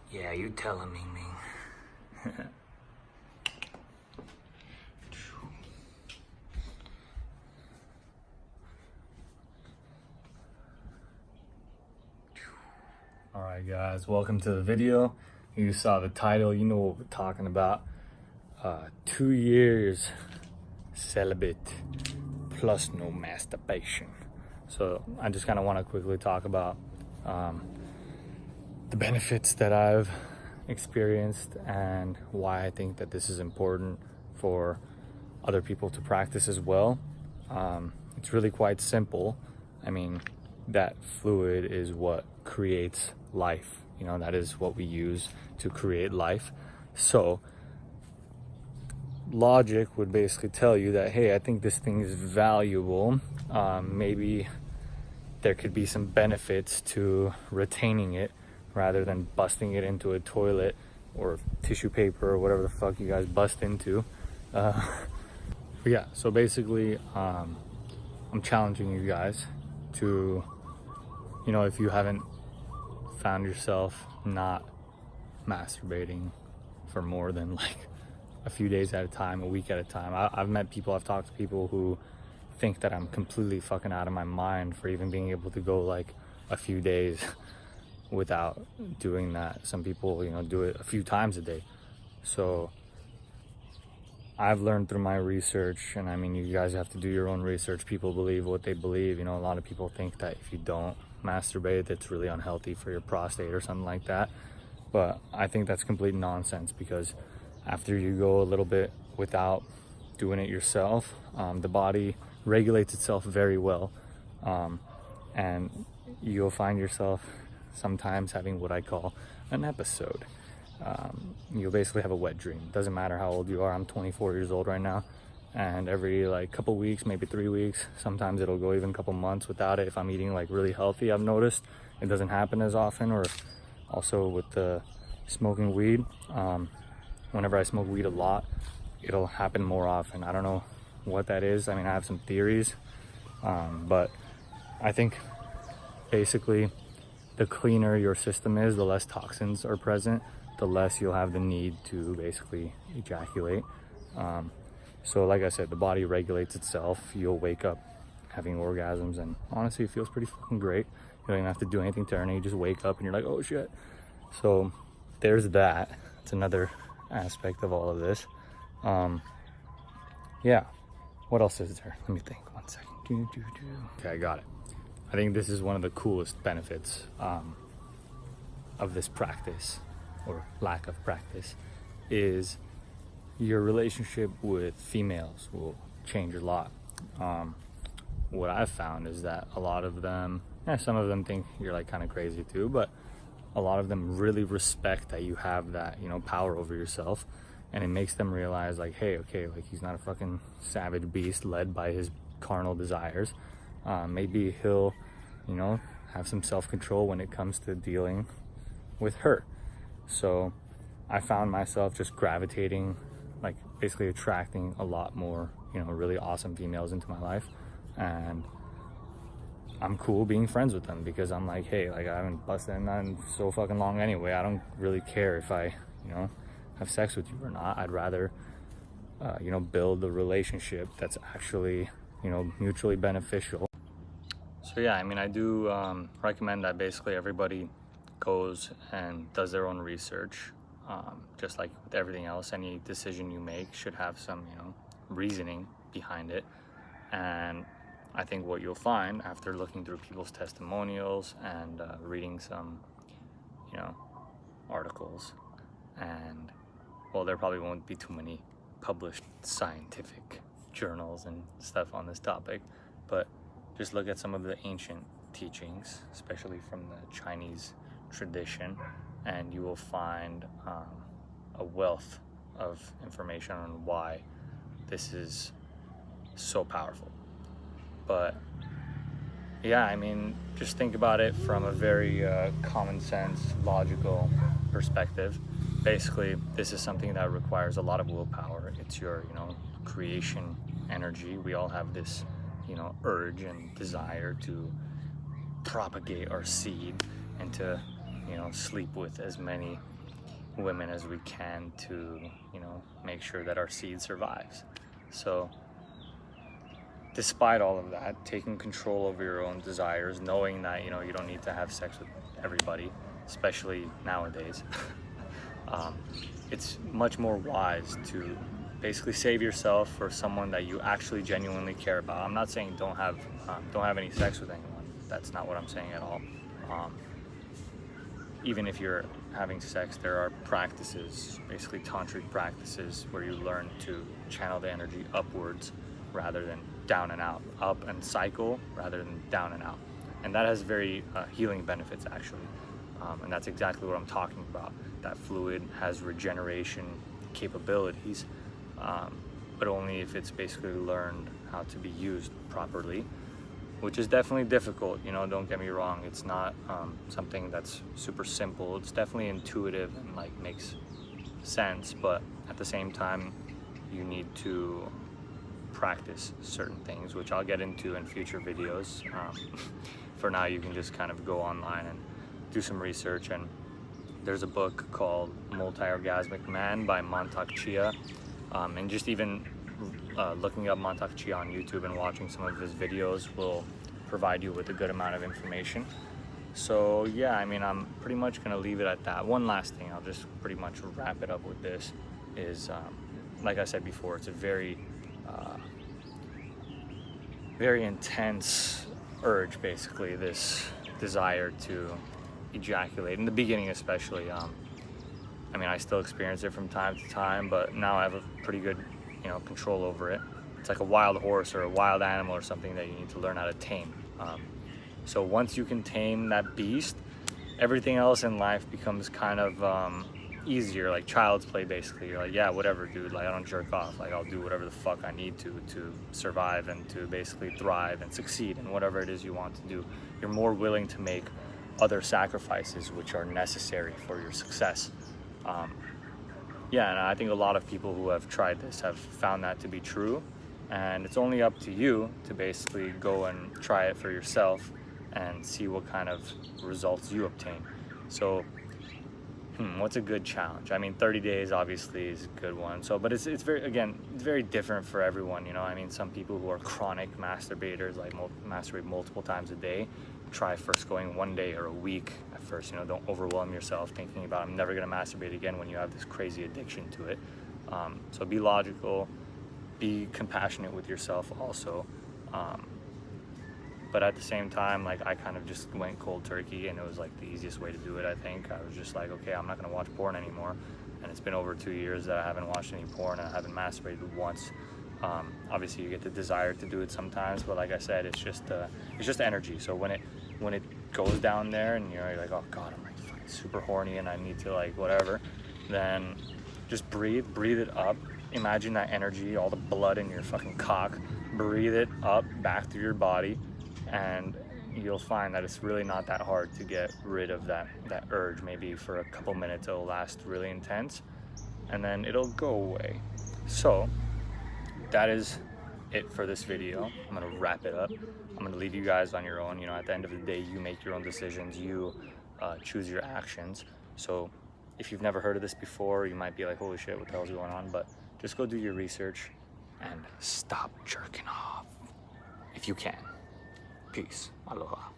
Yeah, you tell him, Ming Ming. Alright guys, welcome to the video. You saw the title, you know what we're talking about. 2 years celibate plus no masturbation. So I just kind of want to quickly talk about the benefits that I've experienced and why I think that this is important for other people to practice as well. It's really quite simple. I mean, that fluid is what creates life. You know, that is what we use to create life. So logic would basically tell you that, hey, I think this thing is valuable. Maybe there could be some benefits to retaining it rather than busting it into a toilet or tissue paper or whatever the fuck you guys bust into. But yeah, so basically I'm challenging you guys to, you know, if you haven't found yourself not masturbating for more than like a few days at a time, a week at a time. I've met people, I've talked to people who think that I'm completely fucking out of my mind for even being able to go like a few days without doing that. Some people, you know, do it a few times a day. So I've learned through my research, and I mean, you guys have to do your own research. People believe what they believe. You know, a lot of people think that if you don't masturbate, it's really unhealthy for your prostate or something like that. But I think that's complete nonsense, because after you go a little bit without doing it yourself, the body regulates itself very well. And you'll find yourself sometimes having what I call an episode. You'll basically have a wet dream. Doesn't matter how old you are. I'm 24 years old right now, and every like couple weeks, maybe 3 weeks, sometimes it'll go even a couple months without it. If I'm eating like really healthy, I've noticed it doesn't happen as often. Or also with the smoking weed, whenever I smoke weed a lot, it'll happen more often. I don't know what that is. I mean, I have some theories, but I think basically the cleaner your system is, the less toxins are present, the less you'll have the need to basically ejaculate. So like I said, the body regulates itself. You'll wake up having orgasms, and honestly, it feels pretty fucking great. You don't even have to do anything to earn it. You just wake up and you're like, oh shit. So there's that. It's another aspect of all of this. Yeah, what else is there? Let me think, 1 second. Okay, I got it. I think this is one of the coolest benefits of this practice, or lack of practice, is your relationship with females will change a lot. What I've found is that a lot of them, some of them think you're like kind of crazy too, but a lot of them really respect that you have that, you know, power over yourself, and it makes them realize like, hey, okay, like he's not a fucking savage beast led by his carnal desires. Maybe he'll, you know, have some self-control when it comes to dealing with her. So I found myself just gravitating, like basically attracting a lot more, you know, really awesome females into my life. And I'm cool being friends with them, because I'm like, hey, like I haven't busted in none so fucking long anyway. I don't really care if I, you know, have sex with you or not. I'd rather, you know, build a relationship that's actually, you know, mutually beneficial. So yeah, I mean, I do recommend that basically everybody goes and does their own research. Just like with everything else, any decision you make should have some, you know, reasoning behind it. And I think what you'll find after looking through people's testimonials and reading some, you know, articles, and well, there probably won't be too many published scientific journals and stuff on this topic, but just look at some of the ancient teachings, especially from the Chinese tradition, and you will find a wealth of information on why this is so powerful. But yeah, I mean, just think about it from a very common sense, logical perspective. Basically, this is something that requires a lot of willpower. It's your, you know, creation energy. We all have this, you know, urge and desire to propagate our seed and to, you know, sleep with as many women as we can to, you know, make sure that our seed survives. So despite all of that, taking control over your own desires, knowing that, you know, you don't need to have sex with everybody, especially nowadays, it's much more wise to basically save yourself for someone that you actually genuinely care about. I'm not saying don't have any sex with anyone. That's not what I'm saying at all. Even if you're having sex, there are practices, basically tantric practices, where you learn to channel the energy upwards rather than down and out, up and cycle rather than down and out. And that has very healing benefits, actually. And that's exactly what I'm talking about. That fluid has regeneration capabilities, but only if it's basically learned how to be used properly, which is definitely difficult, you know, don't get me wrong. It's not something that's super simple. It's definitely intuitive and like makes sense, but at the same time, you need to practice certain things, which I'll get into in future videos. For now, you can just kind of go online and do some research, and there's a book called Multi-Orgasmic Man by Mantak Chia, and just even looking up Mantak Chia on YouTube and watching some of his videos will provide you with a good amount of information. So yeah, I mean, I'm pretty much gonna leave it at that. One last thing, I'll just pretty much wrap it up with this, is like I said before, it's a very very intense urge, basically, this desire to ejaculate in the beginning, especially. I mean, I still experience it from time to time, but now I have a pretty good, you know, control over it. It's like a wild horse or a wild animal or something that you need to learn how to tame. So once you can tame that beast, everything else in life becomes kind of easier, like child's play, basically. You're like, yeah, whatever, dude, like I don't jerk off, like I'll do whatever the fuck I need to survive and to basically thrive and succeed in whatever it is you want to do. You're more willing to make other sacrifices which are necessary for your success. Yeah, and I think a lot of people who have tried this have found that to be true, and it's only up to you to basically go and try it for yourself and see what kind of results you obtain. So what's a good challenge? I mean, 30 days obviously is a good one. So, but it's very, again, it's very different for everyone, you know. I mean, some people who are chronic masturbators, like masturbate multiple times a day, try first going one day or a week at first. You know, don't overwhelm yourself thinking about, I'm never gonna masturbate again, when you have this crazy addiction to it. So be logical, be compassionate with yourself also. But at the same time, like, I kind of just went cold turkey, and it was like the easiest way to do it, I think. I was just like, okay, I'm not gonna watch porn anymore. And it's been over 2 years that I haven't watched any porn, and I haven't masturbated once. Obviously you get the desire to do it sometimes, but like I said, it's just energy. So when it goes down there and you're like, oh god, I'm like fucking super horny and I need to like whatever, then just breathe it up. Imagine that energy, all the blood in your fucking cock, breathe it up back through your body, and you'll find that it's really not that hard to get rid of that urge. Maybe for a couple minutes it'll last really intense, and then it'll go away. So that is it for this video. I'm gonna wrap it up. I'm gonna leave you guys on your own. You know, at the end of the day, you make your own decisions, you choose your actions. So if you've never heard of this before, you might be like, holy shit, what the hell's going on? But just go do your research and stop jerking off if you can. Peace. Aloha.